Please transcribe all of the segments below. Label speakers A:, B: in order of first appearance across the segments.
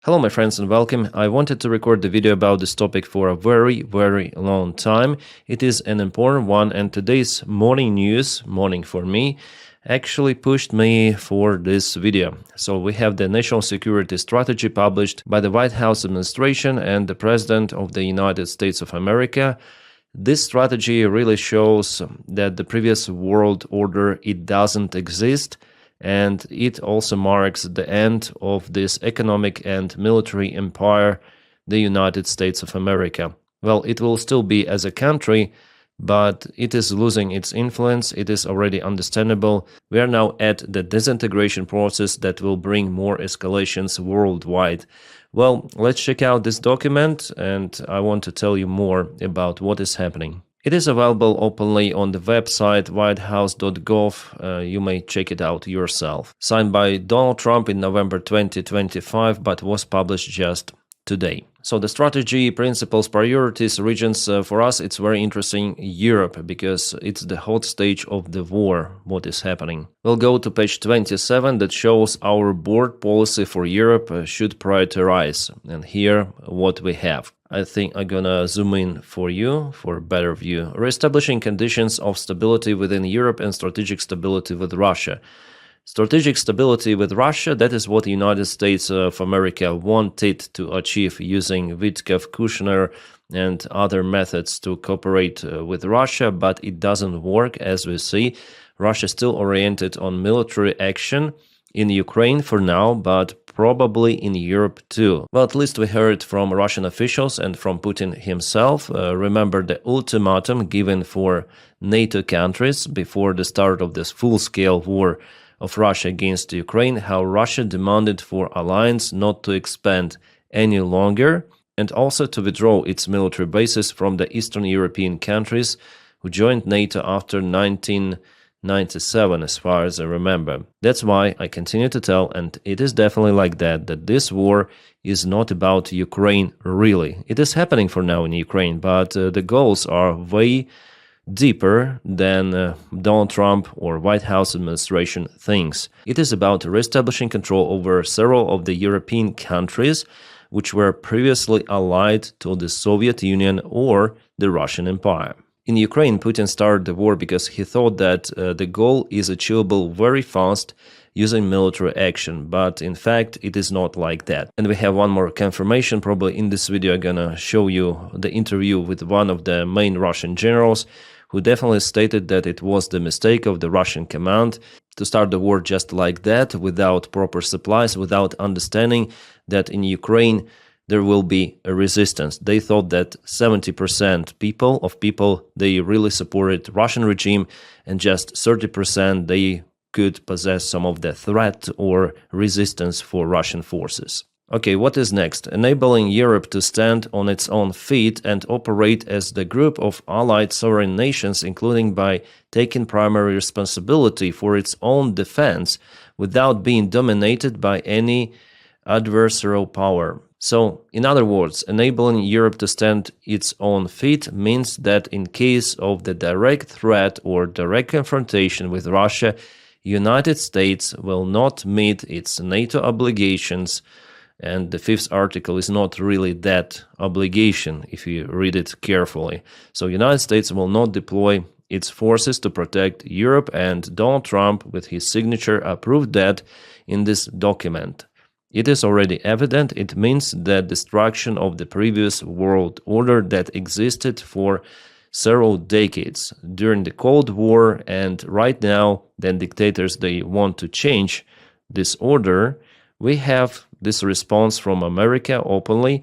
A: Hello my friends and welcome. I wanted to record the video about this topic for a very long time. It is an important one and today's morning news, morning for me, actually pushed me for this video. So we have the national security strategy published by the White House administration and the President of the United States of America. This strategy really shows that the previous world order, it doesn't exist. And it also marks the end of this economic and military empire, the United States of America. Well, it will still be as a country, but it is losing its influence. It is already understandable. We are now at the disintegration process that will bring more escalations worldwide. Well, let's check out this document, and I want to tell you more about what is happening. It is available openly on the website whitehouse.gov. You may check it out yourself. Signed by Donald Trump in November 2025, but was published just today. So the strategy, principles, priorities, regions, for us, it's very interesting. Europe, because it's the hot stage of the war, what is happening. We'll go to page 27 that shows our board policy for Europe should prioritize. And here what we have. I think I'm gonna zoom in for you for a better view. Reestablishing conditions of stability within Europe and strategic stability with Russia. Strategic stability with Russia, that is what the United States of America wanted to achieve using Witkoff, Kushner and other methods to cooperate with Russia, but it doesn't work as we see. Russia is still oriented on military action in Ukraine for now, but probably in Europe too. Well, at least we heard from Russian officials and from Putin himself. Remember the ultimatum given for NATO countries before the start of this full-scale war of Russia against Ukraine, how Russia demanded for alliance not to expand any longer and also to withdraw its military bases from the Eastern European countries who joined NATO after 1997, as far as I remember. That's why I continue to tell, and it is definitely like that this war is not about Ukraine really. It is happening for now in Ukraine, but the goals are way deeper than Donald Trump or White House administration thinks. It is about reestablishing control over several of the European countries which were previously allied to the Soviet Union or the Russian Empire. In Ukraine, Putin started the war because he thought that the goal is achievable very fast using military action, but in fact it is not like that. And we have one more confirmation. Probably in this video I'm gonna show you the interview with one of the main Russian generals who definitely stated that it was the mistake of the Russian command to start the war just like that, without proper supplies, without understanding that in Ukraine there will be a resistance. They thought that 70% people, they really supported Russian regime, and just 30% they could possess some of the threat or resistance for Russian forces. Okay, what is next? Enabling Europe to stand on its own feet and operate as the group of allied sovereign nations, including by taking primary responsibility for its own defense without being dominated by any adversarial power. So, in other words, enabling Europe to stand its own feet means that in case of the direct threat or direct confrontation with Russia, United States will not meet its NATO obligations. And the fifth article is not really that obligation if you read it carefully. So United States will not deploy its forces to protect Europe, and Donald Trump, with his signature, approved that in this document. It is already evident. It means the destruction of the previous world order that existed for several decades during the Cold War, and right now the dictators, they want to change this order. We have this response from America openly.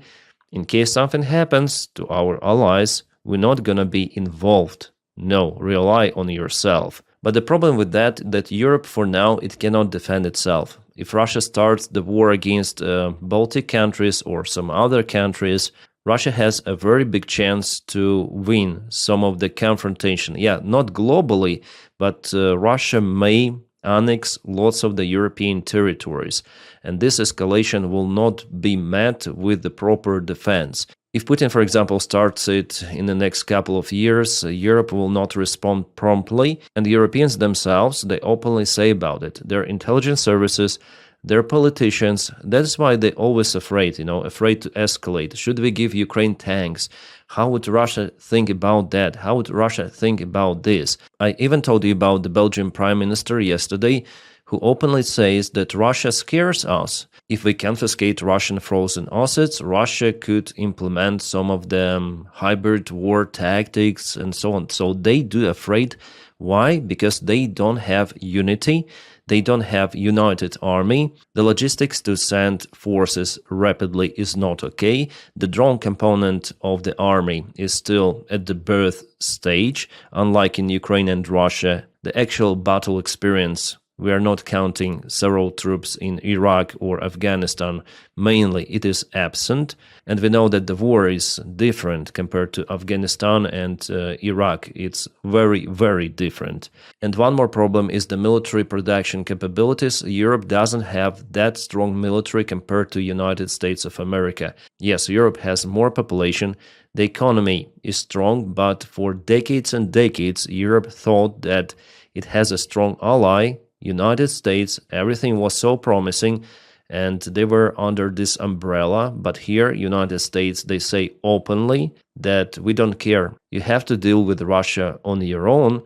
A: In case something happens to our allies, we're not gonna be involved. No, rely on yourself. But the problem with that Europe for now, it cannot defend itself. If Russia starts the war against Baltic countries or some other countries, Russia has a very big chance to win some of the confrontation. Yeah, not globally, but Russia may annex lots of the European territories, and this escalation will not be met with the proper defense. If Putin, for example, starts it in the next couple of years, Europe will not respond promptly, and the Europeans themselves, they openly say about it. Their intelligence services, their politicians. That's why they're always afraid, afraid to escalate. Should we give Ukraine tanks? How would Russia think about that? How would Russia think about this? I even told you about the Belgian Prime Minister yesterday, who openly says that Russia scares us. If we confiscate Russian frozen assets, Russia could implement some of the hybrid war tactics and so on. So they do afraid. Why? Because they don't have unity. They don't have united army. The logistics to send forces rapidly is not okay. The drone component of the army is still at the birth stage. Unlike in Ukraine and Russia, the actual battle experience, we are not counting several troops in Iraq or Afghanistan. Mainly, it is absent. And we know that the war is different compared to Afghanistan and Iraq. It's very, very different. And one more problem is the military production capabilities. Europe doesn't have that strong military compared to United States of America. Yes, Europe has more population. The economy is strong, but for decades and decades, Europe thought that it has a strong ally, United States. Everything was so promising, and they were under this umbrella. But here, United States, they say openly that we don't care. You have to deal with Russia on your own.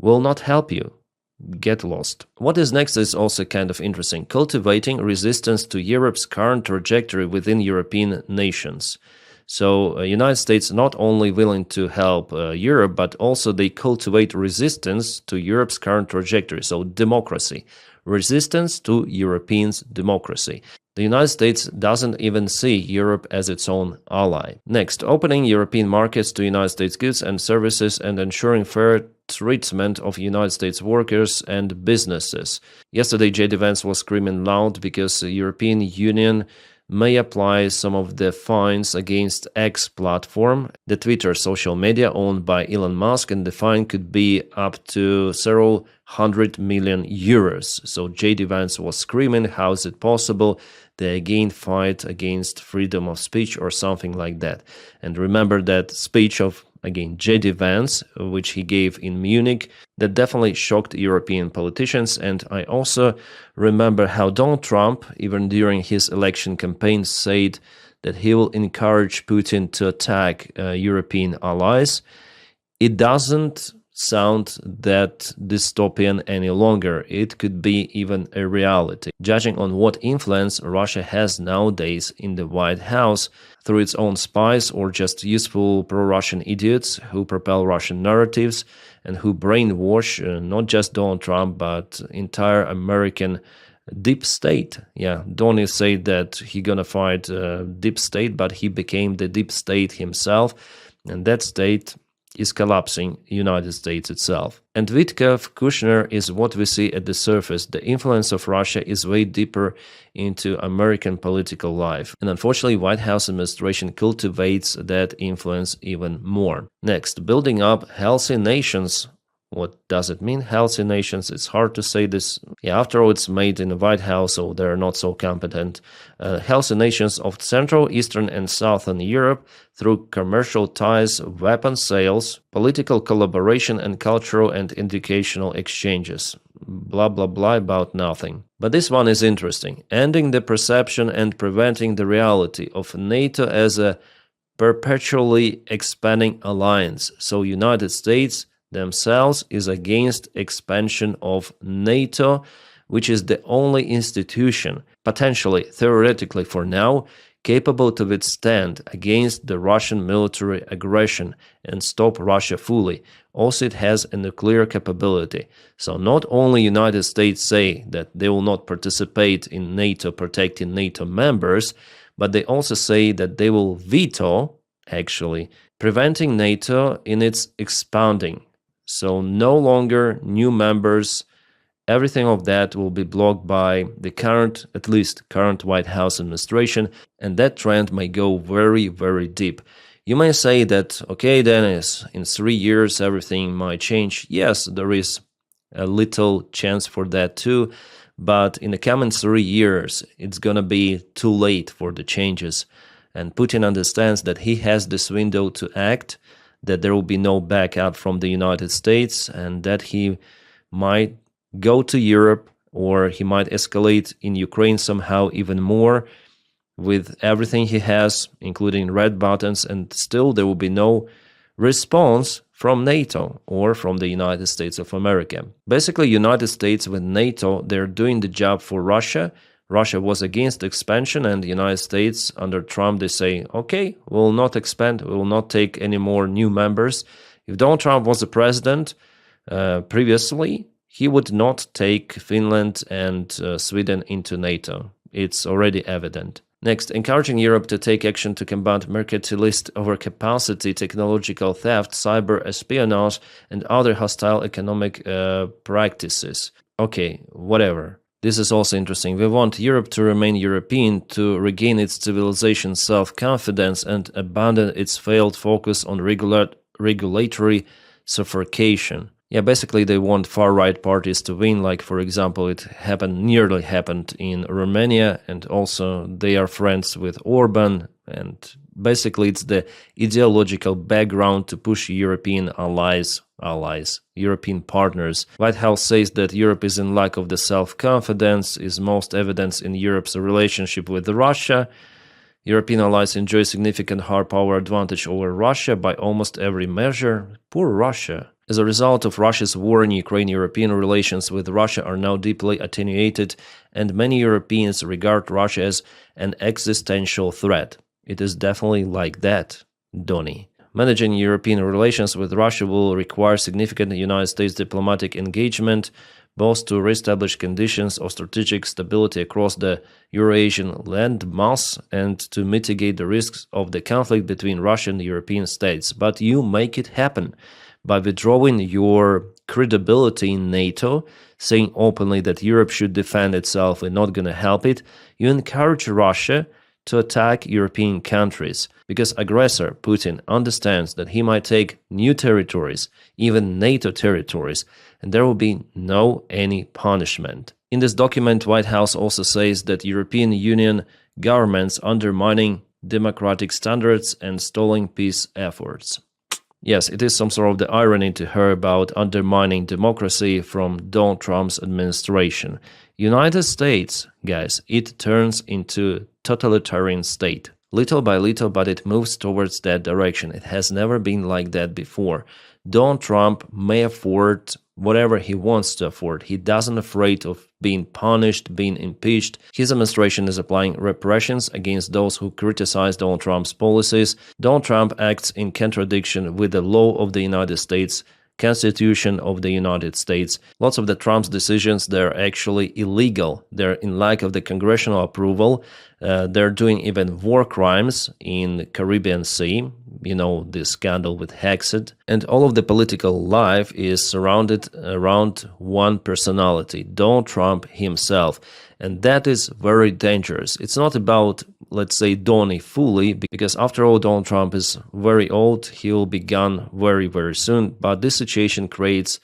A: Will not help you. Get lost. What is next is also kind of interesting. Cultivating resistance to Europe's current trajectory within European nations. So United States not only willing to help Europe, but also they cultivate resistance to Europe's current trajectory. So democracy, resistance to Europeans' democracy. The United States doesn't even see Europe as its own ally. Next, opening European markets to United States goods and services and ensuring fair treatment of United States workers and businesses. Yesterday, JD Vance was screaming loud because the European Union may apply some of the fines against X platform, the Twitter social media owned by Elon Musk, and the fine could be up to several €100 million. So JD Vance was screaming, how is it possible? They again fight against freedom of speech or something like that. And remember that speech of, again, JD Vance, which he gave in Munich, that definitely shocked European politicians. And I also remember how Donald Trump, even during his election campaign, said that he will encourage Putin to attack European allies. It doesn't sound that dystopian any longer. It could be even a reality, judging on what influence Russia has nowadays in the White House through its own spies or just useful pro-Russian idiots who propel Russian narratives and who brainwash not just Donald Trump but entire American deep state. Yeah, Donnie said that he gonna fight deep state, but he became the deep state himself, and that state is collapsing United States itself. And Witkoff, Kushner is what we see at the surface. The influence of Russia is way deeper into American political life. And unfortunately, White House administration cultivates that influence even more. Next, building up healthy nations. What does it mean, healthy nations? It's hard to say this. Yeah, after all, it's made in the White House, so they're not so competent. Healthy nations of Central, Eastern, and Southern Europe through commercial ties, weapon sales, political collaboration, and cultural and educational exchanges. Blah, blah, blah about nothing. But this one is interesting. Ending the perception and preventing the reality of NATO as a perpetually expanding alliance. So United States themselves is against expansion of NATO, which is the only institution, potentially, theoretically for now, capable to withstand against the Russian military aggression and stop Russia fully. Also, it has a nuclear capability. So not only United States say that they will not participate in NATO protecting NATO members, but they also say that they will veto, actually, preventing NATO in its expanding. So no longer new members, everything of that will be blocked by the current, at least current White House administration, and that trend may go very, very deep. You may say that, okay, Dennis, in 3 years everything might change. Yes, there is a little chance for that too, but in the coming 3 years, it's gonna be too late for the changes. And Putin understands that he has this window to act, that there will be no backup from the United States, and that he might go to Europe or he might escalate in Ukraine somehow even more with everything he has, including red buttons, and still there will be no response from NATO or from the United States of America. Basically, United States with NATO, they're doing the job for Russia. Russia was against expansion, and the United States under Trump, they say, okay, we will not expand, we will not take any more new members. If Donald Trump was the president previously, he would not take Finland and Sweden into NATO. It's already evident. Next, encouraging Europe to take action to combat mercantilist overcapacity, technological theft, cyber espionage, and other hostile economic practices. Okay, whatever. This is also interesting. We want Europe to remain European, to regain its civilization self-confidence and abandon its failed focus on regulatory suffocation. Yeah, basically they want far-right parties to win, like, for example, it nearly happened in Romania, and also they are friends with Orban, and basically it's the ideological background to push European European partners. White House says that Europe is in lack of the self-confidence, is most evident in Europe's relationship with Russia. European allies enjoy significant hard power advantage over Russia by almost every measure. Poor Russia. As a result of Russia's war in Ukraine, European relations with Russia are now deeply attenuated, and many Europeans regard Russia as an existential threat. It is definitely like that, Donny. Managing European relations with Russia will require significant United States diplomatic engagement, both to reestablish conditions of strategic stability across the Eurasian landmass and to mitigate the risks of the conflict between Russia and the European states. But you make it happen by withdrawing your credibility in NATO, saying openly that Europe should defend itself and not going to help it. You encourage Russia to attack European countries, because aggressor Putin understands that he might take new territories, even NATO territories, and there will be any punishment. In this document, White House also says that European Union governments undermining democratic standards and stalling peace efforts. Yes, it is some sort of the irony to hear about undermining democracy from Donald Trump's administration. United States, guys, it turns into totalitarian state. Little by little, but it moves towards that direction. It has never been like that before. Donald Trump may afford whatever he wants to afford. He doesn't afraid of being punished, being impeached. His administration is applying repressions against those who criticize Donald Trump's policies. Donald Trump acts in contradiction with the law of the United States, Constitution of the United States. Lots of the Trump's decisions, they're actually illegal. They're in lack of the congressional approval. They're doing even war crimes in the Caribbean Sea. You know, this scandal with Hexit. And all of the political life is surrounded around one personality, Donald Trump himself. And that is very dangerous. It's not about, let's say, Donny fully, because after all, Donald Trump is very old. He will be gone very, very soon. But this situation creates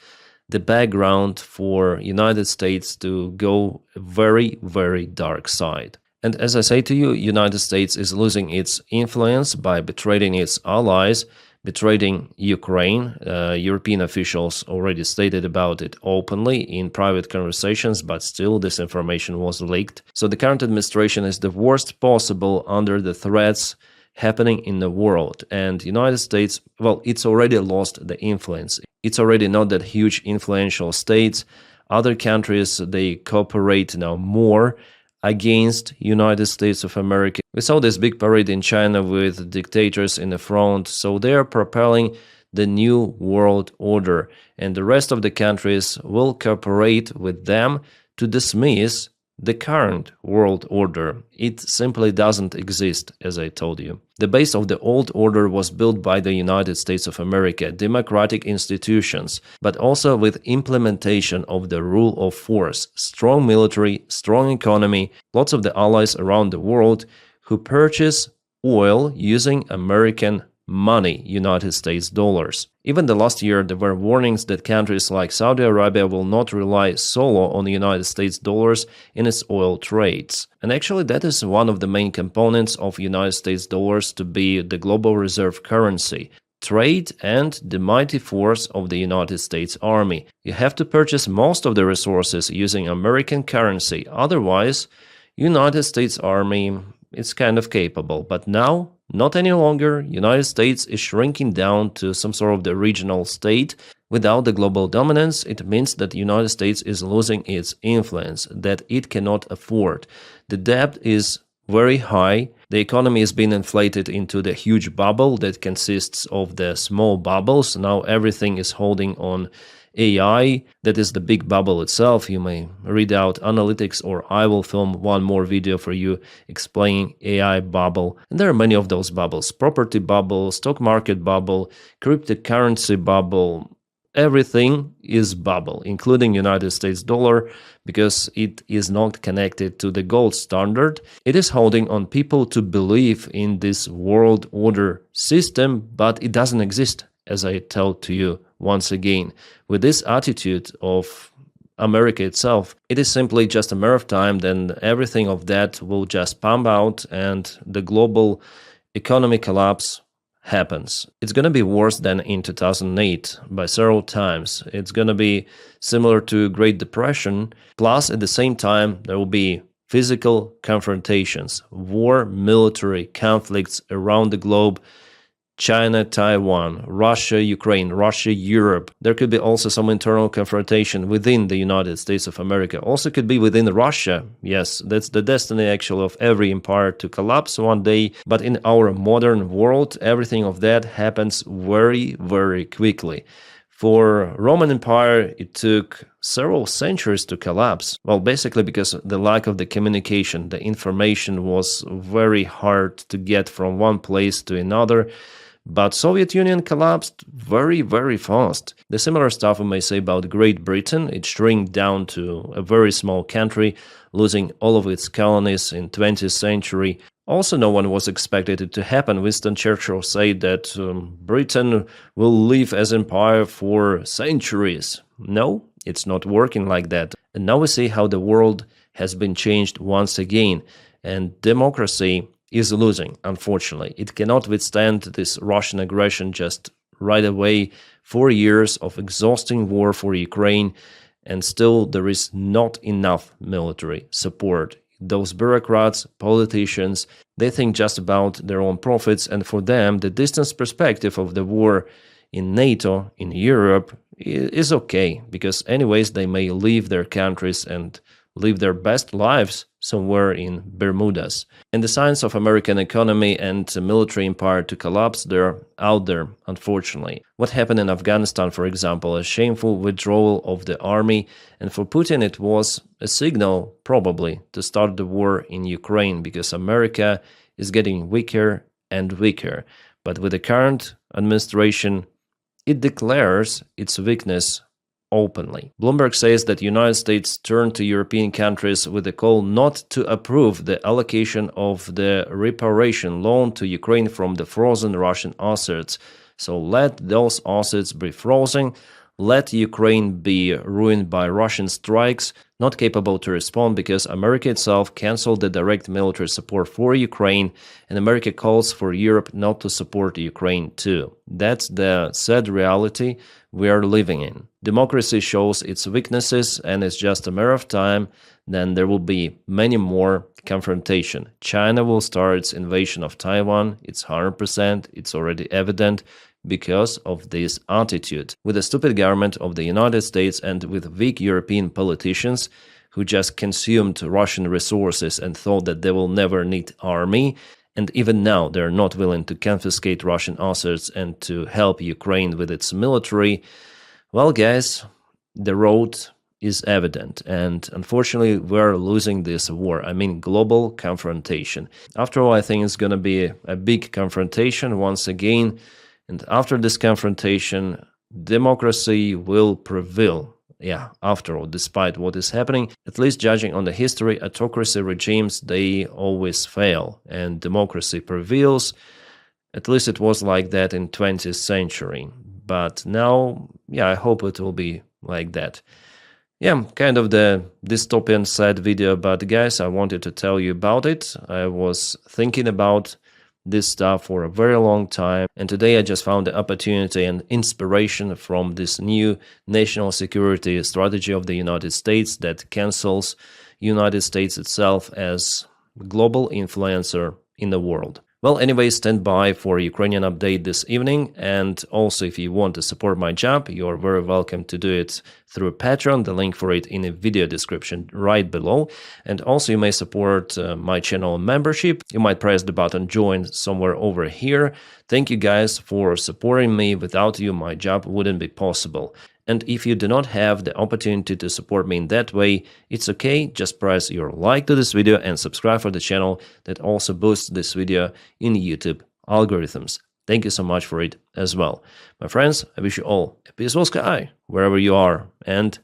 A: the background for United States to go very, very dark side. And as I say to you, United States is losing its influence by betraying its allies, betraying Ukraine. European officials already stated about it openly in private conversations, but still this information was leaked. So the current administration is the worst possible under the threats happening in the world. And United States, well, it's already lost the influence. It's already not that huge influential states. Other countries, they cooperate now more against United States of America. We saw this big parade in China with dictators in the front, so they are propelling the new world order, and the rest of the countries will cooperate with them to dismiss the current world order. It simply doesn't exist, as I told you. The base of the old order was built by the United States of America, democratic institutions, but also with implementation of the rule of force, strong military, strong economy, lots of the allies around the world who purchase oil using American money, United States dollars. Even the last year, there were warnings that countries like Saudi Arabia will not rely solo on the United States dollars in its oil trades. And actually, that is one of the main components of United States dollars to be the global reserve currency. trade, and the mighty force of the United States Army. You have to purchase most of the resources using American currency, otherwise United States Army is kind of capable. But now, not any longer, United States is shrinking down to some sort of the regional state. Without the global dominance, it means that the United States is losing its influence that it cannot afford. The debt is very high. The economy has been inflated into the huge bubble that consists of the small bubbles. Now everything is holding on AI. That is the big bubble itself. You may read out analytics, or I will film one more video for you explaining AI bubble. And there are many of those bubbles: property bubble, stock market bubble, cryptocurrency bubble. Everything is bubble, including United States dollar, because it is not connected to the gold standard. It is holding on people to believe in this world order system, but it doesn't exist, as I tell to you once again. With this attitude of America itself, it is simply just a matter of time, then everything of that will just pump out and the global economic collapse happens. It's going to be worse than in 2008 by several times. It's going to be similar to Great Depression. Plus, at the same time, there will be physical confrontations, war, military conflicts around the globe. China, Taiwan, Russia, Ukraine, Russia, Europe. There could be also some internal confrontation within the United States of America. Also could be within Russia. Yes, that's the destiny actually of every empire to collapse one day. But in our modern world, everything of that happens very, very quickly. For Roman Empire, it took several centuries to collapse. Well, basically because the lack of the communication, the information was very hard to get from one place to another. But Soviet Union collapsed very, very fast. The similar stuff we may say about Great Britain. It shrank down to a very small country, losing all of its colonies in 20th century. Also, no one was expected it to happen. Winston Churchill said that Britain will live as empire for centuries. No, it's not working like that. And now we see how the world has been changed once again. And democracy is losing, unfortunately. It cannot withstand this Russian aggression just right away. 4 years of exhausting war for Ukraine, and still there is not enough military support. Those bureaucrats, politicians, they think just about their own profits, and for them, the distant perspective of the war in NATO, in Europe, is okay, because anyways, they may leave their countries and live their best lives somewhere in Bermudas. And the signs of American economy and military empire to collapse, they're out there, unfortunately. What happened in Afghanistan, for example, a shameful withdrawal of the army, and for Putin it was a signal, probably, to start the war in Ukraine, because America is getting weaker and weaker. But with the current administration, it declares its weakness openly. Bloomberg says that the United States turned to European countries with a call not to approve the allocation of the reparation loan to Ukraine from the frozen Russian assets. So let those assets be frozen, let Ukraine be ruined by Russian strikes, not capable to respond because America itself canceled the direct military support for Ukraine, and America calls for Europe not to support Ukraine too. That's the sad reality we are living in. Democracy shows its weaknesses, and it's just a matter of time, then there will be many more confrontation. China will start its invasion of Taiwan, it's 100%, it's already evident, because of this attitude. With the stupid government of the United States and with weak European politicians who just consumed Russian resources and thought that they will never need army, and even now they're not willing to confiscate Russian assets and to help Ukraine with its military. Well, guys, the road is evident, and unfortunately we're losing this war. I mean, global confrontation. After all, I think it's going to be a big confrontation once again. And after this confrontation, democracy will prevail. Yeah, after all, despite what is happening, at least judging on the history, autocracy regimes, they always fail and democracy prevails. At least it was like that in 20th century. But now, yeah, I hope it will be like that. Yeah, kind of the dystopian sad video, but guys, I wanted to tell you about it. I was thinking about this stuff for a very long time, and today I just found the opportunity and inspiration from this new national security strategy of the United States that cancels United States itself as global influencer in the world. Well, anyway, stand by for Ukrainian update this evening, and also if you want to support my job, you're very welcome to do it through Patreon, the link for it in the video description right below. And also you may support my channel membership. You might press the button join somewhere over here. Thank you guys for supporting me. Without you, my job wouldn't be possible. And if you do not have the opportunity to support me in that way, it's okay, just press your like to this video and subscribe for the channel. That also boosts this video in YouTube algorithms. Thank you so much for it as well. My friends, I wish you all a peaceful sky wherever you are, and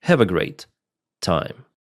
A: have a great time.